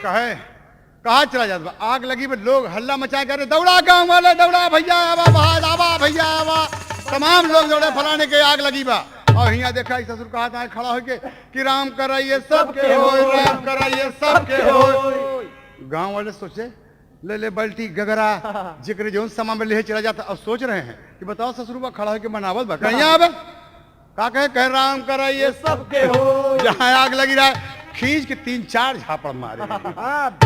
कहे कहा चला जाता, आग लगी में लोग हल्ला मचाए कर, दौड़ा गांव वाले, दौड़ा भैया आवा, बाहर आवा भैया आवा, तमाम लोग दौड़े फलाने के आग लगी बा। और यहाँ देखा ससुर कहा था खड़ा होके कि राम कराइए सबके हो, राम कराइए सबके हो। गांव वाले सोचे ले ले बल्टी गगरा जिक्र जो समा में ले चला जाता। अब सोच रहे हैं कि बताओ ससुर खड़ा होके मनावत बा कहीं आवे का कहे राम कराइए सबके हो। जहाँ आग लगी रहा है खींच के 3-4 झापड़ मारे,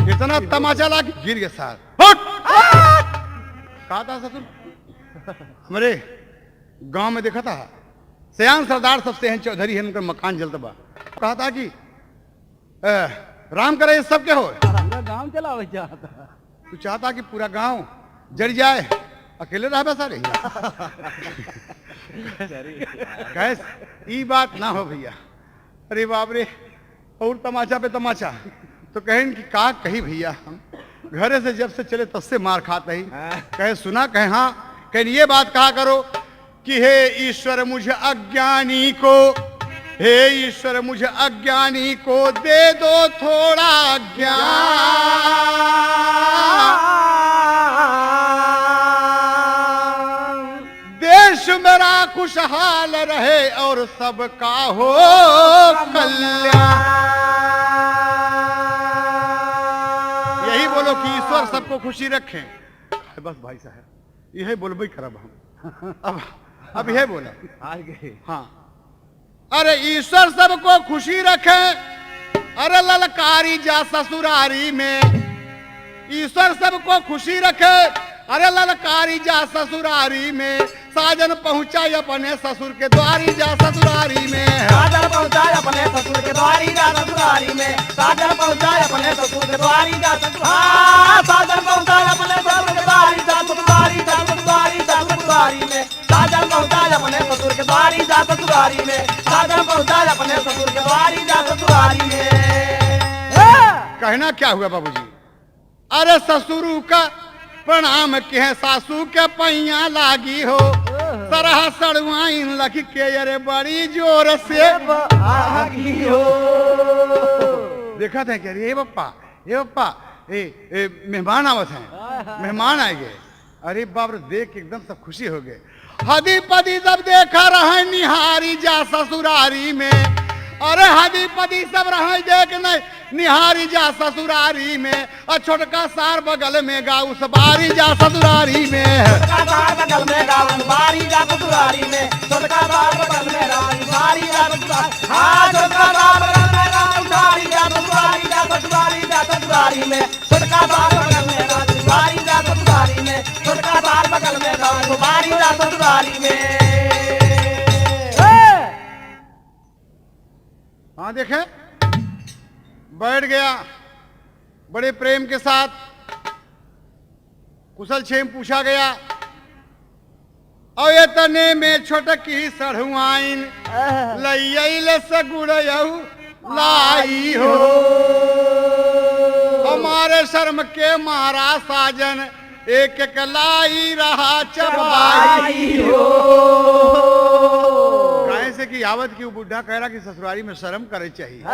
इतना तमाचा ला गिर गया सार। कहा था ससुर हमारे गांव में देखा था सयान सरदार सबसे हैं चौधरी है, उनका मकान जलता बा। कहा था कि राम कराइए सबके हो। गाँव चलावे चाहता, तू चाहता कि पूरा गांव जड़ जाए, अकेले रह सारे कैस ई बात ना हो भैया। अरे बाप रे, और तमाचा पे तमाचा। तो कहें कि का कही भैया, हम घरे से जब से चले तब से मार खाते ही। कहे सुना, कहे हाँ, कहे ये बात कहा करो कि हे ईश्वर मुझे अज्ञानी को, हे ईश्वर मुझे अज्ञानी को दे दो थोड़ा ज्ञान, देश मेरा खुशहाल रहे और सबका हो कल्याण। यही बोलो कि ईश्वर सबको खुशी रखे। बस भाई साहब यही बोलबे करब हम। अब यही बोला आगे हाँ, अरे ईश्वर सबको खुशी रखे, अरे ललकारी जा ससुरारी में, ईश्वर सबको खुशी रखे, अरे ललकारी जा ससुरारी में, साजन पहुंचाए अपने ससुर के द्वारी जा ससुरारी में, साजन पहुंचाए अपने ससुर के द्वारी जा ससुरारी में, साजन पहुंचाए अपने ससुर के द्वारी जा ससुरारी, साजन पहुंचाए अपने ससुर के द्वारी जा ससुरारी, जा ससुरारी, जा ससुरारी में, साजन पहुंचाए अपने ससुर के द्वारी जा ससुरारी में, साजन पहुंचाए अपने ससुर के द्वारी जा ससुरारी में। कहना क्या हुआ बाबूजी? अरे ससुरु का प्रणाम के सासू के पैया लागी हो, सरहा सड़वाइन लख के अरे बड़ी जोर से आगी हो। देखा था क्या ये पप्पा मेहमान आवत हैं, मेहमान आए गए। अरे बाप रे, देख एकदम सब खुशी हो गए। हदी पदी सब देखा रहे निहारी जा ससुरारी में, अरे हदी पदी सब रहे देख नहीं निहारी जा ससुरारी में, और छोटका सार बगल में गाऊ सवारी जा ससुरारी में, छोटका सार बगल में गाऊ सवारी जा ससुरारी में, छोटका सार बगल में गाऊ सवारी जा ससुरारी, हाँ छोटका सार बगल में गाऊ सवारी जा ससुरारी, जा ससुरारी, जा ससुरारी में, छोटका सार बगल में गाऊ सवारी जा ससुरारी में, छोटका सार बगल में गाऊ सवारी जा ससुरारी में। हाँ देखे बैठ गया बड़े प्रेम के साथ, कुशल क्षेम पूछा गया। और ये तने में छोटकी सढ़ुआइन लइले से गुड़यऊ लाई हो, हमारे शर्म के मारा साजन एक एक लाई रहा चबाई हो। से कि आवत की बुढ़ा कह रहा कि ससुरारी में शर्म करे चाहिए। तो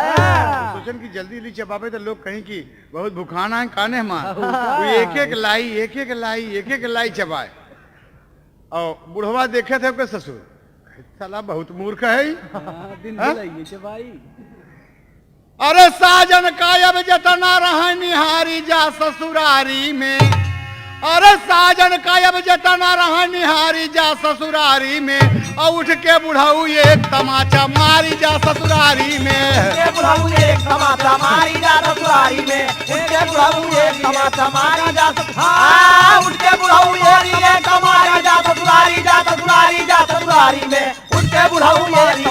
सोचन की जल्दी ली चबाबे तो लोग कहीं की बहुत भुखाना है काने मान, एक एक लाई चबाए। और बुढ़वा देखे थे उसके ससुर, साला बहुत मूर्ख है। अरे साजन का अब जतना रहा निहारी जा ससुरारी में, अरे साजन का अब जतना रहा निहारी जा ससुरारी में, और उठ के बुढ़ाऊ एक तमाचा मारी जा ससुरारी में, बुढ़ाऊ एक तमाचा मारी जा ससुरारी में, उठ के बुढ़ाऊ एक तमाचा मारी जा ससुरारी, उठ के बुढ़ाऊ एक तमाचा जा ससुरारी, जा ससुरारी, जा ससुरारी में, उठ के बुढ़ाऊ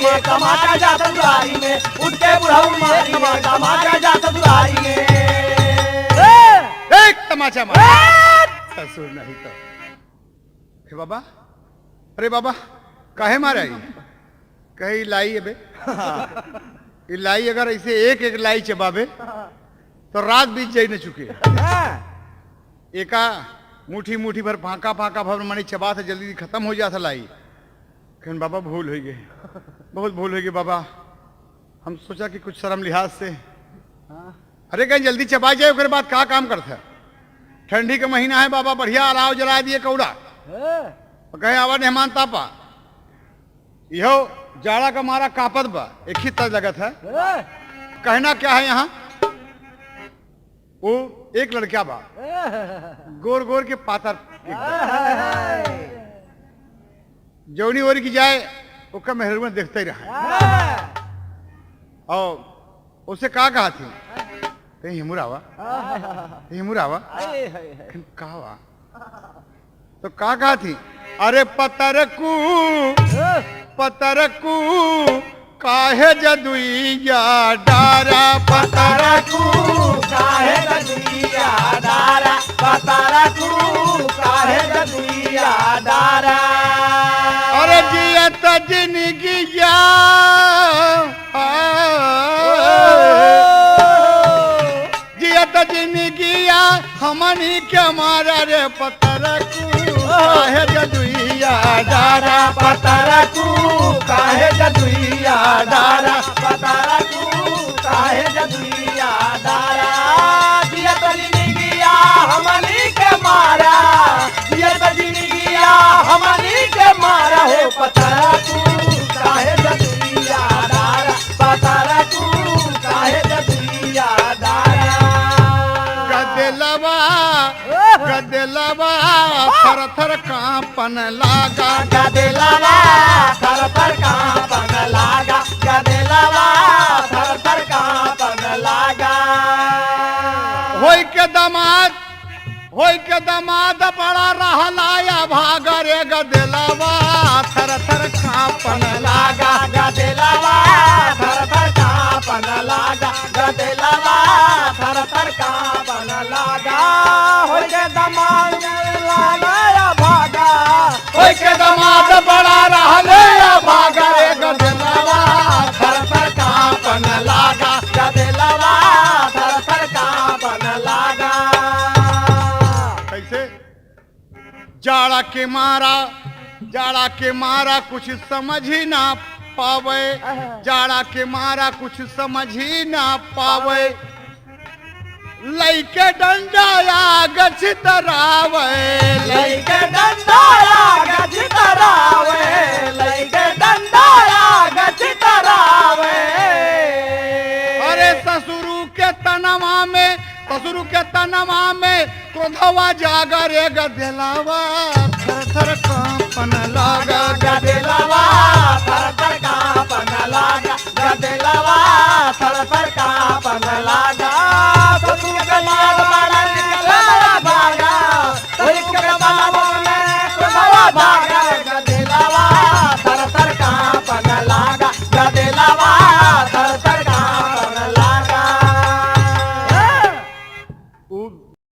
एक तमाचा जा ससुरारी में, उठ के बुढ़ाऊ एक तमाचा जा ससुरारी में, एक तमाचा मारा ससुर नहीं तो। अरे बाबा, अरे बाबा काहे मारा ये? कही लाई बे ये लाई अगर ऐसे एक एक लाई चबाबे तो रात बीत जाई न चुके। एका मुठी मुठी भर फाका फाका भर मानी चबा से जल्दी खत्म हो जाता लाई। कहन बाबा भूल हो गए, बहुत भूल हो गई बाबा। हम सोचा कि कुछ शर्म लिहाज से अरे कहीं जल्दी चबा जाए उसके बाद का काम करता है? ठंडी का महीना है बाबा, बढ़िया अलाव जला दिए कौड़ा और कहे आवा मेहमान तापा। यो जाड़ा का मारा कापत बा, एक ही तज लगत है। कहना क्या है यहाँ? वो एक लड़का बा, गोर गोर के पातर, जौनी ओरी की जाए उसका मेहरबान देखते ही रहा। और उसे कहा थी कहीं हिमुरावा हिमुरावा कहा तो कहा थी, अरे पतरकू काहे जदुइया डारा, पतरकू काहे जदुइया डारा, पतरकू काहे जदुइया डारा। अरे जियत जिनगिया जियत जिनगिया हमनी के मारा रे पतरकू काहे जदुइया डारा, पतरकू काहे जदुइया डारा, पतरकू काहे जदुइया डारा। जियत जिनगिया हमनी के मारा, जियत जिनगिया हमनी के मारा हो पतरकू काहे जदुइया डारा, पतरकू काहे जदुइया डारा। गदलवा थर थर कांपन लागा, गदलवा थर थर कांपन लागा, गदलवा थर थर कांपन लागा। होई के दमाद बड़ा रहलाया भागा रे गदलवा थर थर कांपन लागा, गदलवा थर थर कांपन लागा, गदलवा थर थर कांपन लागा। होई के दमाद लाया भागा, होई के दमाद बड़ा रहलाया भागा रे गदलवा थर थर कांपन लागा, गदलवा थर थर कांपन लागा। कैसे? जाड़ा के मारा कुछ समझ ही ना पावे, जाड़ा के मारा कुछ समझ ही ना पावे। लइके डंडाया गछ तरावे, लइके डंडाया गछ तरावे, लइके डंडाया गछ तरावे। अरे ससुरु के तनवा में क्रोधवा जागा रे गदलवा थर थर कांपन लागा, गदलवा थर थर कांपन लागा, गदलवा थर थर कांपन लागा। ससुर के मार बड़ा निकला भागा, कोई के बाबू में क्रोधवा भागा, गदलवा थर थर कांपन लागा, गदलवा थर थर कांपन लागा।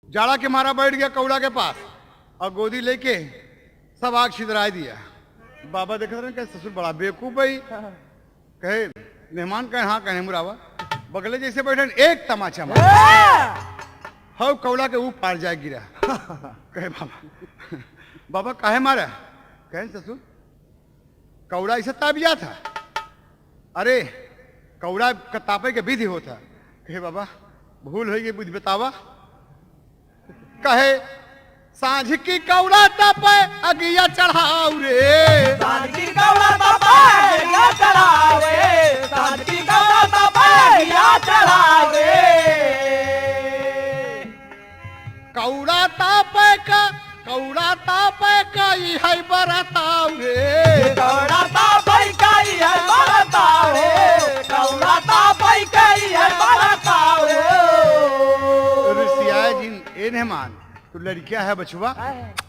जाड़ा के मारा बैठ गया कौड़ा के पास और गोदी लेके सब आग छिदरा दिया। बाबा देख रहे हैं ससुर बड़ा बेवकूफ भाई, कहे मेहमान कहे हाँ कहे मुरावा, बगले जैसे बैठे एक तमाचा मारा हो कौड़ा के ऊपर पार जाए गिरा। कहे बाबा काहे मारा? कहे ससुर कौड़ा ऐसा ताबिया था, अरे कौड़ा का तापे के विधि होता। कहे बाबा भूल हो गई, बुद्धि बतावा। कहे सांझ की कौड़ा तापे अगिया चढ़ाऊ रे, सांझ की कौड़ा तापे अगिया चढ़ावे, सांझ की कौड़ा तापे अगिया चढ़ावे। कौड़ा तापे का ई है बरताऊ रे, कौड़ा तापे का ई है बरताऊ रे, कौड़ा तापे का ई है बरताऊ रे। ऋषिया जी ए मेहमान तू लड़किया है बचुआ?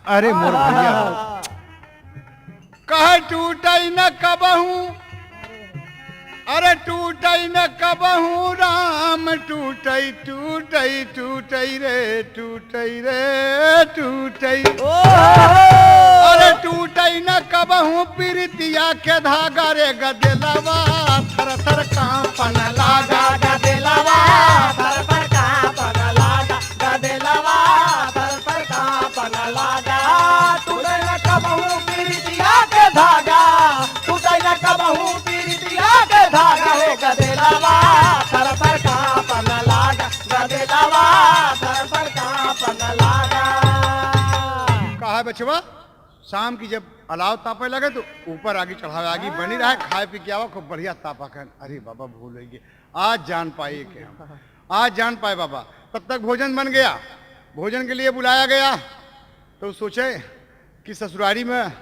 अरे मोर भैया कहे टूटई न कबहू, अरे टूटई न कबहू राम, टूटई टूटई टूटई रे टूटई रे टूटई। अरे टूटई न कबहू प्रीतिया के धागा रे गदलवा थर थर कांपन लागा, गदलवा थर थर कांपन लागा, गदलवा थर थर कांपन लागा। टूटे न कबहू प्रीतिया के धागा, टूटे न कबहू प्रीतिया के धागा हो गदलवा थर थर कांपन लागा, बचवा शाम की जब अलाव तापे लगे तो ऊपर आगे चढ़ावे, आगे बनी रहे, खाए पी के आवा खूब बढ़िया तापा कर। अरे बाबा भूल गए, आज जान पाए कि हम आज जान पाए बाबा। तब तक भोजन बन गया, भोजन के लिए बुलाया गया। तो सोचे कि ससुरारी में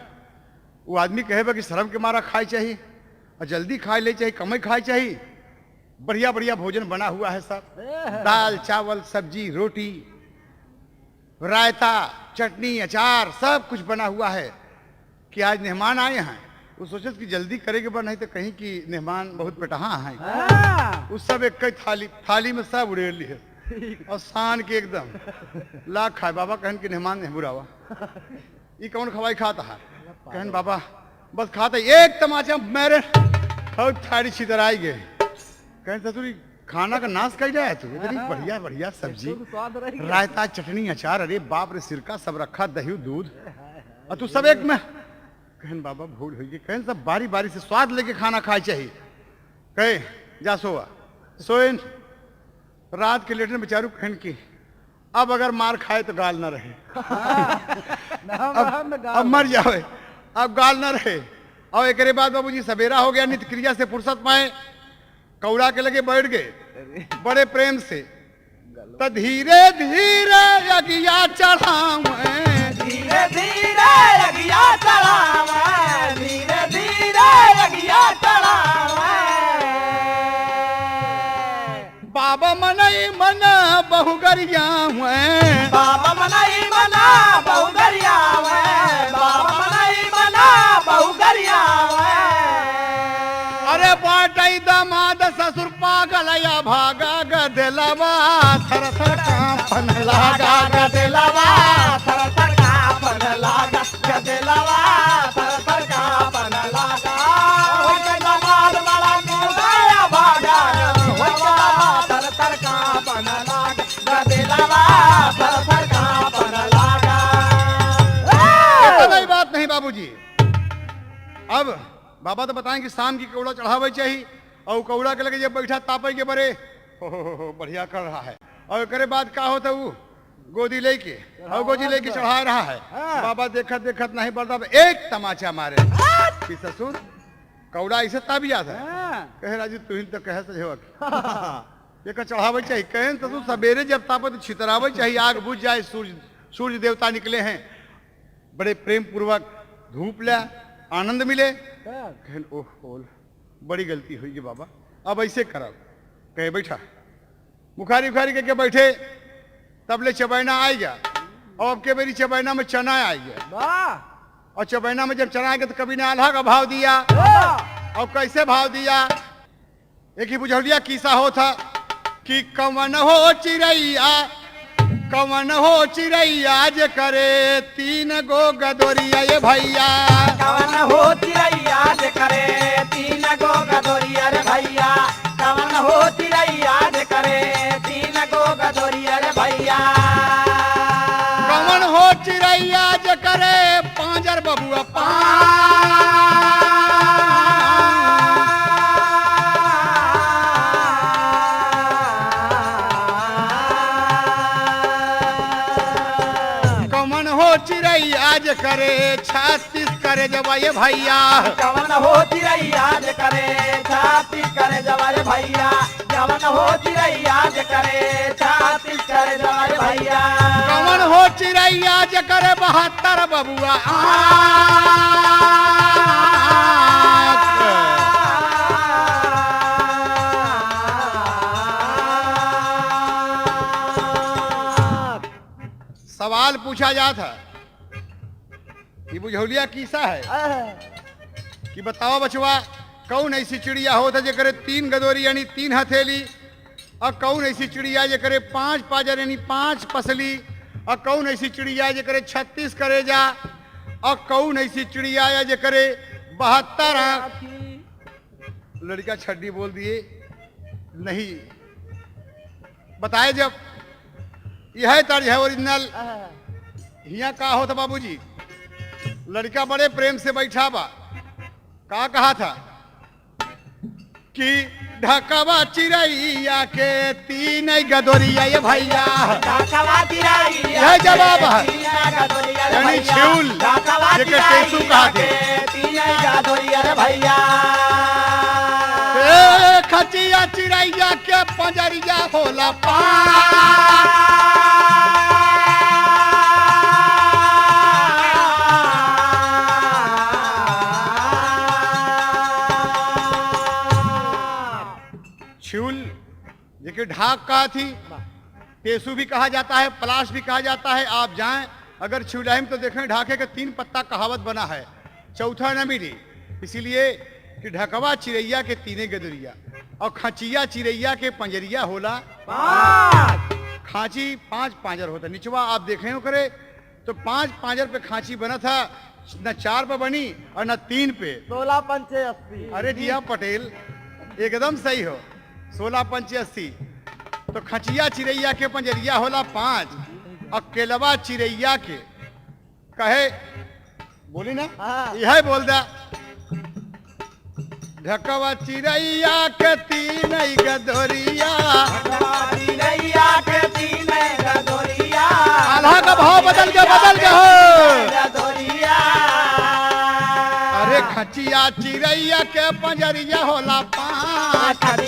वो आदमी कहे कि शर्म के मारा खाए चाहिए और जल्दी खाए ले चाहिए, कम ही खाए चाहिए। बढ़िया बढ़िया भोजन बना हुआ है सब, दाल चावल सब्जी रोटी रायता चटनी अचार सब कुछ बना हुआ है कि आज मेहमान आए हैं। वो सोचे कि जल्दी करेंगे बन, नहीं तो कहीं की मेहमान बहुत पेटहा हैं। उस सब एक थाली में सब उड़ेल लिए और शान के एकदम लाख खाए। बाबा कहन कि मेहमान नहीं बुरावा, ये कौन खवाई खाता है? कहन बाबा बस खाता एक तमाचा मेरे और थाली छितराई गए। कहन ससुरी खाना का नाश कर जाए तू, इतनी बढ़िया बढ़िया सब्जी रायता चटनी अचार, अरे बाप रे सिरका सब रखा, दही दूध, और तू सब एक में। कहन बाबा भूल हुई। कहन सब बारी बारी से स्वाद लेके खाना खाए चाहिए। कहे जा सोवा, सोए रात के लेटने बेचारू। कहन की अब अगर मार खाए तो गाल न रहे, अब मर जाए, अब गाल न रहे। और एक बाद बाबूजी सवेरा हो गया, नित्य क्रिया से फुर्सत पाए, कौड़ा के लगे बैठ गए बड़े प्रेम से। तो धीरे धीरे अगिया चढ़ावे, धीरे धीरे अगिया चढ़ावे, धीरे धीरे अगिया चढ़ावे। बाबा मनई मन बहुगरिया हुए, बाबा मनई मना बहुगरिया हुए, बाबा मनई मना बहुगरिया हुए। अरे बाटई दामाद ससुर पागल या भागा गदलवा, थर थर कांपन लागा गदलवा, थर थर कांपन लागा गदलवा, थर थर कांपन लागा। होके दामाद बड़ा कूदाया भागा गदलवा, थर थर कांपन लागा गदलवा, थर थर कांपन लागा। कोई बात नहीं बाबूजी। अब बाबा तो बताएं कि शाम की कौड़ा चढ़ावे चाहिए, और कौड़ा के लगे जब बैठा तापे के बड़े हो बढ़िया कर रहा है। और करे बाद का होता वो गोदी लेके और गोदी लेके चढ़ा रहा है। बाबा देखत देखत नहीं बढ़ता, एक तमाचा मारे कि ससुर कौड़ा ऐसे ताबियात है। कहे राजू तुहिन तो कहे सजवक ये चढ़ावे चाहिए। कहे ससुर सवेरे जब तापे तो छितरावे चाहिए, आग बुझ जाए, सूर्य देवता निकले हैं, बड़े प्रेम पूर्वक धूप ले आनंद मिले। कहन ओह बड़ी गलती हुई कि बाबा अब ऐसे करब। कहे बैठा बुखारी उखारी करके बैठे, तब ले चबैना आ गया। और अब के मेरी चबैना में चना आ गया, और चबैना में जब चना आ गया तो कभी ने आल्हा का भाव दिया। और कैसे भाव दिया? एक ही बुझौलिया किस्सा हो था कि कवन हो चिड़ैया, कवन हो चिड़ैया जे करे 3 गो गदोरिया ये भैया। कवन हो चिड़ैया जे करे 3 गो गदोरिया रे भैया, कवन हो चिड़ैया जे करे 3 गो गदोरिया रे भैया। कवन हो चिड़ैया जे करे 5 बबुआ 5। चिड़ैया जे करे 36 करे जवा ये भैया। कवन हो चिड़ैया जे करे 36 करे जवा रे भैया, कवन हो चिड़ैया जे करे 36 करे जवा रे भैया। कवन हो चिड़ैया जे करे 72 बबुआ। सवाल पूछा जाता ये बुझौलिया किस्सा है कि बताओ बचवा कौन ऐसी चिड़िया होता जे करे 3 गदोरी यानी 3 हथेली, और कौन ऐसी चिड़िया जे करे 5 पाजर यानी 5 पसली, और कौन ऐसी चिड़िया जे करे 36 करेजा, और कौन ऐसी चिड़िया जे करे 72 आंख। लड़का छड्डी बोल दिए नहीं बताए। जब यह तर्ज है ओरिजिनल। हिया का होता बाबूजी, लड़का बड़े प्रेम से बैठा बा, का कहा था कि ढकवा चिड़ैया के तीन गदोरिया ये भैया यह जवाब है यानी छिउल जेके टेसू कहते भैया ए खचिया चिड़ैया के पंजरिया होला छिउल जेके ढाक कहा थी, टेसू भी कहा जाता है, पलाश भी कहा जाता है। आप जाएं अगर छिउलाही में तो देखें ढाके का 3 पत्ता कहावत बना है, चौथा न मिली, इसीलिए कि ढकवा चिड़ैया के तीने गदरिया और खचिया चिड़ैया के पंजरिया होला खांची 5 पांजर होता। निचवा आप देखें हो करे तो 5 पांजर पे खांची बना था, न 4 पे बनी और न 3 पे। 16 पंचे 80। अरे जिया पटेल एकदम सही हो, 16 पंचे 80। तो खचिया चिड़ैया के पंजरिया होला 5 और केलवा चिड़ैया के कहे बोली ना यह बोल दा ढकवा चिड़ैया के तीन गदोरिया आल्हा का भाव बदल के हो। अरे खचिया चिड़ैया के पंजरिया होला 5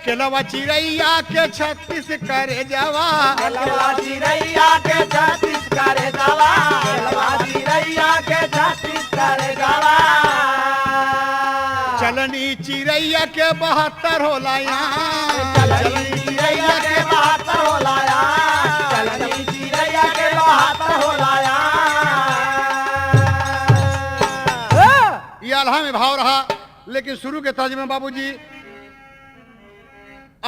केलवा चिड़ैया के 36 करे जवा चलनी चिड़ैया के 72 होला चलनी चिड़ैया के 72 होला ये आल्हा में भाव रहा। लेकिन शुरू के तर्ज में बाबूजी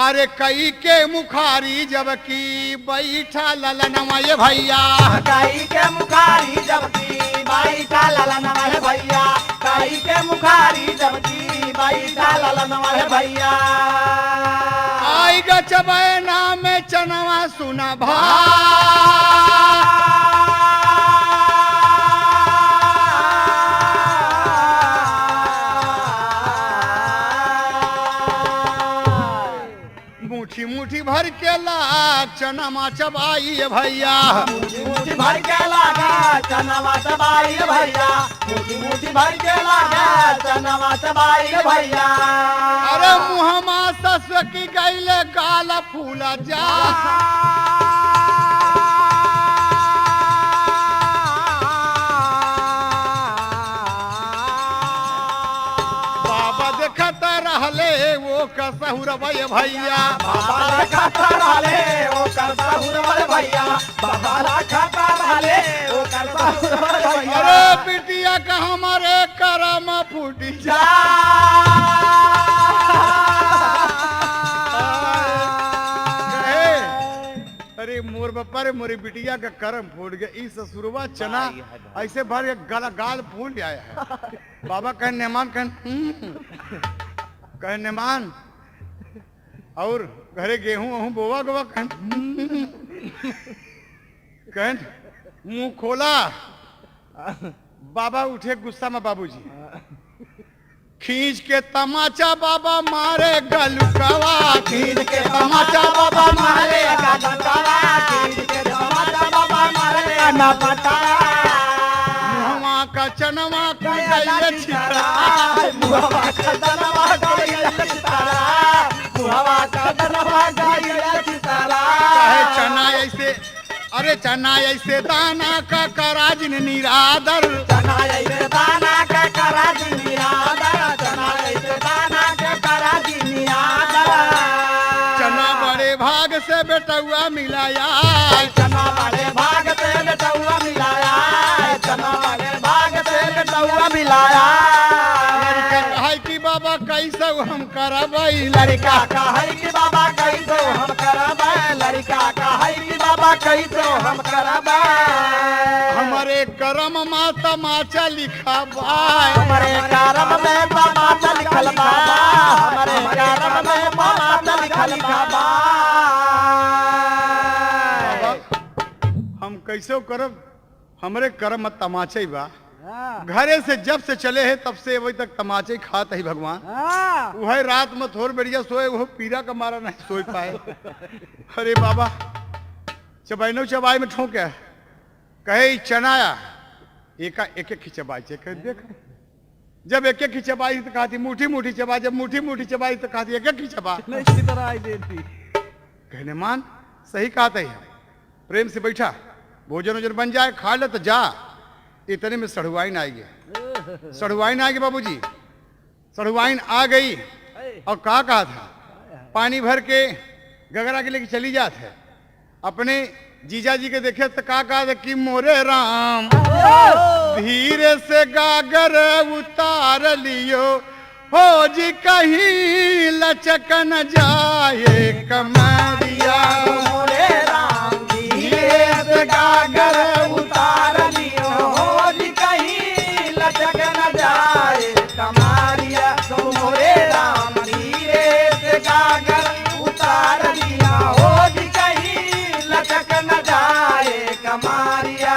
अरे कई के मुखारी जबकि बैठा ललनवा ये भैया कई के मुखारी जबकि बैठा ललनवा है भैया कई के मुखारी जबकि बैठा ललनवा है भैया आई गचबे नाम में चनवा सुना भा मुट्ठी भर के लाग चनमा चबाई भैया मुट्ठी भर के लागा चनमा चबाई भैया मुट्ठी भर के लागा चनमा चबाई भैया अरे मुहमा सस की गईले गाल फूला जा बाबा देखत रहले वो कसहुर भैया बाबा खाता रहले ओ कसहुर भैया बाबा खाता रहले ओ कसहुर भैया अरे बिटिया का हमारे करम फूटी जा अरे मोर बपर मोरी बिटिया का करम फूट गया। इस ससुरवा चना ऐसे भर गला गाल फूल आया है। बाबा कह नेमान कह नेमान और घरे गेहूं वहूं बोवा गोवा कह मुंह खोला। बाबा उठे गुस्सा में बाबूजी खींच के तमाचा बाबा मारे गलुकवा खींच के तमाचा बाबा मारे गलुकवा खींच के तमाचा बाबा मारे ना पटा मुहवा का चनवा कुंडैया छितरा मुहवा का चनवा गइल छितरा मुहवा का चनवा गइल छितरा कहे चना ऐसे अरे चना ऐसे दाना का कराजिन निरादर चना ऐसे दाना का कराजिन निरादर चना ऐसे दाना का कराजिन निरादर चना बड़े भाग से बेटुआ मिलाया चना बड़े भाग से बेटुआ मिलाया चना बड़े भाग से बेटुआ मिलाया लड़का कहे कि बाबा कैसे हम करबई लड़का कहे कि बाबा कैसे हम करबई लड़का कहे कि बाबा कैसे हम करबई हमारे करम माता माचा लिखा बा हमारे करम में माता लिखल बा हमारे करम में माता लिखल बा हम कैसे करब हमरे कर्म मत तमाचे ही बा। हाँ, घरे से जब से चले हैं तब से अभी तक तमाचे ही खात है भगवान। हाँ, वह रात में थोड़ बढ़िया सोए, वो पीरा का मारा नहीं सोई पाए। अरे बाबा चबाइनो चबाई में ठोके कहे ई चनाया एक एक ही चबाई चे कहे देख जब एक ही चबाई तो कहती मुठी मुठी चबा, जब मुठी मुठी चबाई तो कहती एक ही चबा। नहीं इसी तरह आई देती। कहने मान सही कहा था प्रेम से बैठा, भोजन वोजन बन जाए खा ले तो जा। इतने में सढ़ुआइन आई गई, सढ़ुआइन आ गई बाबूजी, सढ़ुआइन आ गई और कहा था पानी भर के गगरा के लेके चली जात है। अपने जीजा जी के देखे तो कहा था कि मोरे राम धीरे से गागर उतार लियो, हो जी कहीं लचक न जाए कमरिया। मोरे राम धीरे से गागर उतार लियो, हो जी कहीं लचक न जाए कमरिया। तो मोरे राम धीरे से गागर उतार लिया, हो जी कहीं लचक न जाए कमरिया।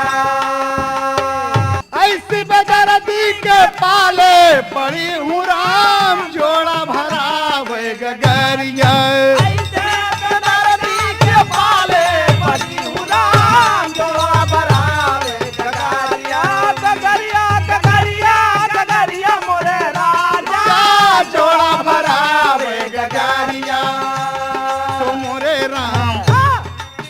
ऐसी बेदर्दी के पाले पड़ी हूँ राम, जोड़ा भरा वे गगरिया। ऐसे बेदर्दी के पाले पड़ी हूँ राम, जोड़ा भरा वे गगरिया। गगरिया गगरिया गगरिया मोरे राजा, जोड़ा भरा वे गगरिया। सो मोरे राम,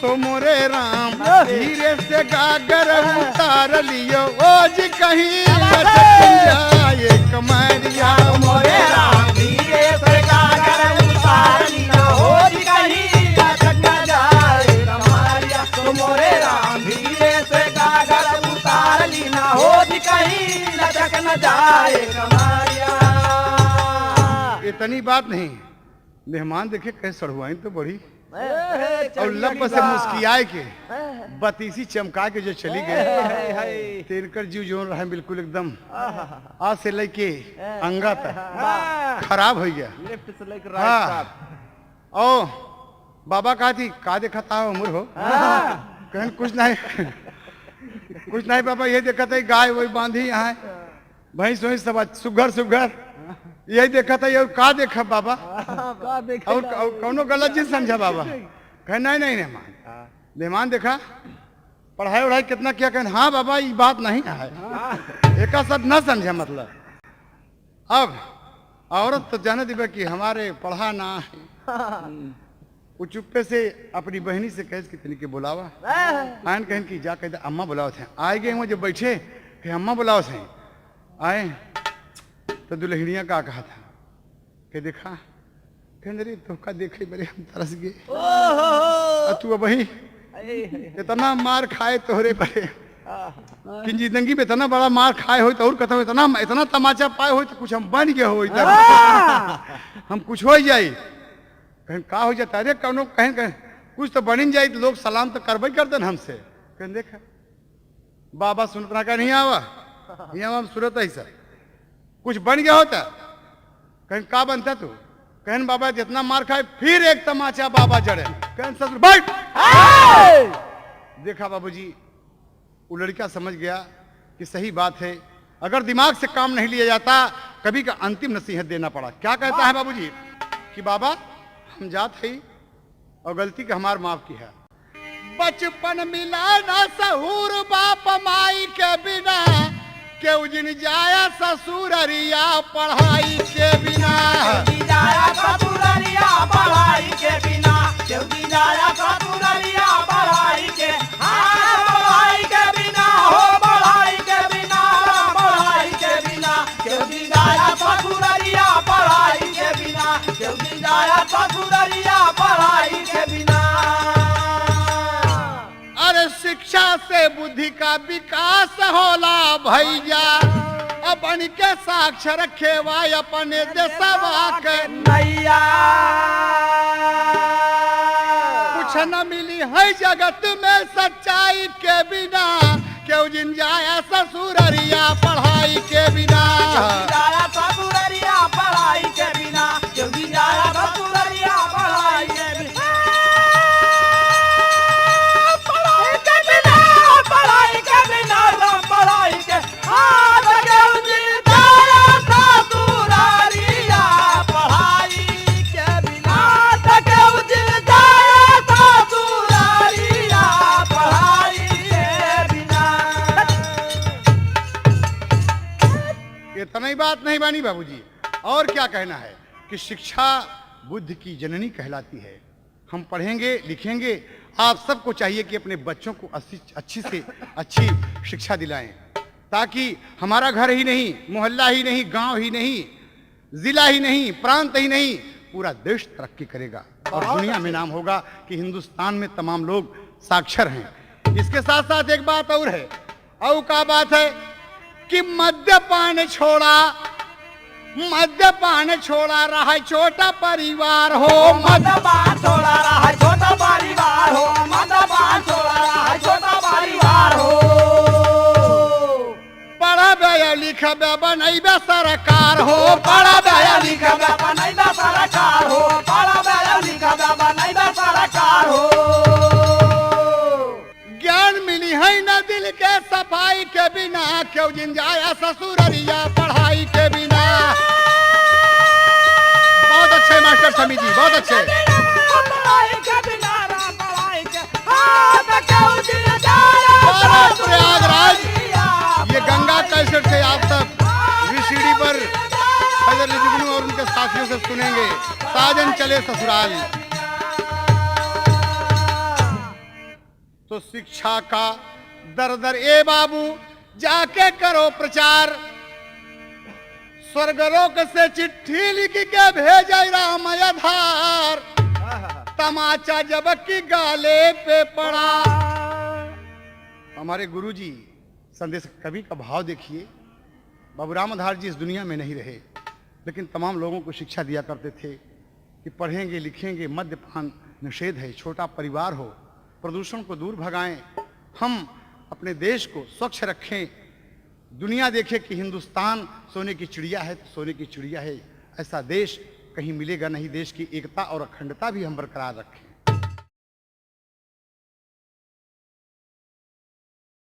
सो मोरे राम धीरे से गागर उतार लियो, ओ जी कहीं लचक जाए कमरिया। मोरे राम धीरे से गागर उतार लिया, हो जी कहीं लचक न जाए कमरिया। तो मोरे राम धीरे से गागर उतार लिया, हो जी कहीं लचक न जाए कमरिया। इतनी बात नहीं, मेहमान देखे कहे सढ़ुआइन तो बड़ी और लब से मुस्कियाए के बतीसी चमका के जो चली गई। तिनकर जीव जो रहा बिल्कुल एकदम आज से लेके अंगा तक खराब हो गया। लेफ्ट से लेकर हाँ ओ बाबा कहा थी का देखा था उम्र हो, कहन कुछ नहीं कुछ नहीं बाबा, ये देखा था गाय वही बांधी यहाँ भैंस वही सब सुघर सुघर यही देखा था। ये का देखा बाबा और कौनो गलत चीज समझा बाबा? कहे नहीं नहीं मेहमान, मेहमान देखा पढ़ाई वढ़ाई कितना किया? कहे हाँ बाबा ये बात नहीं है, एक सब न समझा मतलब। अब औरत तो जाने दिबे कि हमारे पढ़ा ना है, वो चुप्पे से अपनी बहनी से कहे कितनी के बुलावा आयन कहन की जा कह अम्मा बुलाओ थे। आए गए जब बैठे कि अम्मा बुलाओ थे, आए तो दुल्हनिया का कहा था कि देखा कहने तो का देखे मेरे हम तरस गए, तू वही इतना मार खाए तोहरे परे कि जिंदगी में इतना बड़ा मार खाए हो तो और कहता इतना इतना तमाचा पाए हो तो कुछ हम बन गए हो, हम कुछ हो जाए। कहीं का हो जाता अरे कौनो कहीं कहीं कुछ तो बन जाए तो लोग सलाम तो करबे कर देन हमसे। कहीं देखा बाबा सुनता का नहीं आवा, यहाँ हम सुरत है सर कुछ बन गया होता। कहीं का बनता तू? कहन बाबा जितना मार खाए फिर एक तमाचा बाबा जड़े। कहन ससुर बैठ। देखा बाबूजी वो लड़का समझ गया कि सही बात है, अगर दिमाग से काम नहीं लिया जाता कभी का अंतिम नसीहत देना पड़ा। क्या कहता है बाबूजी कि बाबा हम जात है और गलती का हमार माफ की है। बचपन मिला ना सहूर बाप माई के बिना, क्यों जिन जाया ससुररिया पढ़ाई के बिना। जाया ससुररिया पढ़ाई के बिना, क्यों जाया ससुररिया पढ़ाई के, हाँ पढ़ाई के बिना हो पढ़ाई के बिना, पढ़ाई के बिना क्यों जाया ससुररिया पढ़ाई के बिना, क्यों जाया ससुररिया पढ़ाई के बिना। अरे शिक्षा से बुद्धि का विकास होला भैया, अपन के साक्षर खेवा अपने देशवा के नैया। कुछ न मिली है जगत में सच्चाई के बिना, क्यों जिन जाया ससुररिया पढ़ाई के बिना। जाया ससुररिया पढ़ाई के बिना, क्यों जाया ससुररिया पढ़ाई के बिना। पढ़ाई के बिना इतना ही बात नहीं बानी बाबूजी, और क्या कहना है कि शिक्षा बुद्धि की जननी कहलाती है। हम पढ़ेंगे लिखेंगे, आप सबको चाहिए कि अपने बच्चों को अच्छी से अच्छी शिक्षा दिलाएं, ताकि हमारा घर ही नहीं, मोहल्ला ही नहीं, गांव ही नहीं, जिला ही नहीं, प्रांत ही नहीं, पूरा देश तरक्की करेगा और दुनिया में नाम होगा कि हिंदुस्तान में तमाम लोग साक्षर हैं। इसके साथ साथ एक बात और है, और क्या बात है कि मद्यपान छोड़ा रहा छोटा परिवार हो, मद्यपान छोड़ा रहा छोटा परिवार हो, मद्यपान छोड़ा रहा छोटा परिवार हो। पढ़बे लिखबे बनैबे सरकार हो, पढ़बे लिखबे बनैबे सरकार हो, पढ़बे लिखबे बनैबे सरकार हो। ज्ञान मिली है न दिल के सफाई के बिना, क्यों जिन जाया ससुररिया पढ़ाई के बिना। बहुत अच्छे मास्टर समी जी, बहुत अच्छे। प्रयागराज ये गंगा कैसेट से आप सब वीसीडी पर फजल जुगनू और उनके साथियों से सुनेंगे, साजन चले ससुराल। तो शिक्षा का दर दर ए बाबू जाके करो प्रचार, स्वर्गलोक से चिट्ठी लिख के भेजे राम आधार, तमाचा जब की गाले पे पड़ा। हमारे गुरुजी संदेश कवि का भाव देखिए, बाबू राम आधार जी इस दुनिया में नहीं रहे, लेकिन तमाम लोगों को शिक्षा दिया करते थे कि पढ़ेंगे लिखेंगे, मद्यपान निषेध है, छोटा परिवार हो, प्रदूषण को दूर भगाएं, हम अपने देश को स्वच्छ रखें, दुनिया देखे कि हिंदुस्तान सोने की चिड़िया है, तो सोने की चिड़िया है, ऐसा देश कहीं मिलेगा नहीं। देश की एकता और अखंडता भी हम बरकरार रखें।